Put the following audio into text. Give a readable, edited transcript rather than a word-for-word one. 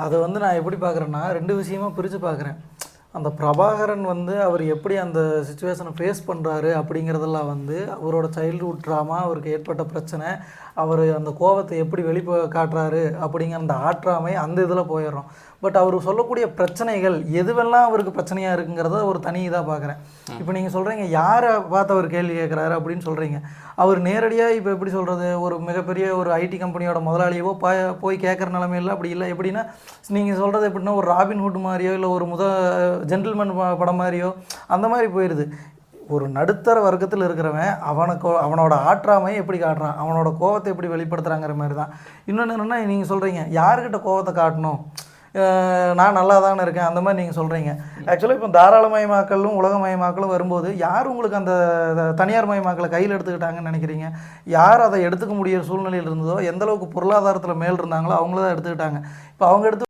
அதை வந்து நான் எப்படி பார்க்குறேன்னா 2 விஷயமா பிரித்து பார்க்குறேன். அந்த பிரபாகரன் வந்து அவர் எப்படி அந்த சிச்சுவேஷனை ஃபேஸ் பண்ணுறாரு அப்படிங்கிறதெல்லாம் வந்து அவரோட சைல்ட்ஹுட் ட்ராமா, அவருக்கு ஏற்பட்ட பிரச்சனை, அவர் அந்த கோவத்தை எப்படி காட்டுறாரு அப்படிங்கிற அந்த ஆற்றாமை அந்த இதில் போயிடுறோம். பட் அவர் சொல்லக்கூடிய பிரச்சனைகள் எதுவெல்லாம் அவருக்கு பிரச்சனையாக இருக்குங்கிறத ஒரு தனி இதாக பார்க்குறேன். இப்போ நீங்கள் சொல்கிறீங்க யாரை பார்த்து அவர் கேள்வி கேட்குறாரு அப்படின்னு சொல்கிறீங்க. அவர் நேரடியாக இப்போ எப்படி சொல்கிறது, ஒரு மிகப்பெரிய ஒரு ஐடி கம்பெனியோட முதலாளியவோ போய் கேட்குற நிலமையில அப்படி இல்லை. எப்படின்னா நீங்கள் சொல்கிறது எப்படின்னா ஒரு ராபின்ஹுட் மாதிரியோ இல்லை ஒரு ஜென்டில்மேன் படம் மாதிரியோ அந்த மாதிரி போயிடுது. ஒரு நடுத்தர வர்க்கத்தில் இருக்கிறவன் அவனோட ஆற்றாமையை எப்படி காட்டுறான், அவனோட கோவத்தை எப்படி வெளிப்படுத்துகிறாங்கிற மாதிரி தான். இன்னொன்று என்னென்னா நீங்கள் சொல்கிறீங்க யாருக்கிட்ட கோவத்தை காட்டணும், நான் நல்லா தானே இருக்கேன் அந்த மாதிரி நீங்கள் சொல்கிறீங்க. ஆக்சுவலாக இப்போ தாராளமயமாக்கலும் உலகமயமாக்கலும் வரும்போது யார் உங்களுக்கு அந்த தனியார் மயமாக்கலை கையில் எடுத்துக்கிட்டாங்கன்னு நினைக்கிறீங்க? யார் அதை எடுத்துக்க முடிய சூழ்நிலையில் இருந்ததோ, எந்தளவுக்கு பொருளாதாரத்தில் மேல் இருந்தாங்களோ அவங்கள தான் எடுத்துக்கிட்டாங்க. இப்போ அவங்க எடுத்து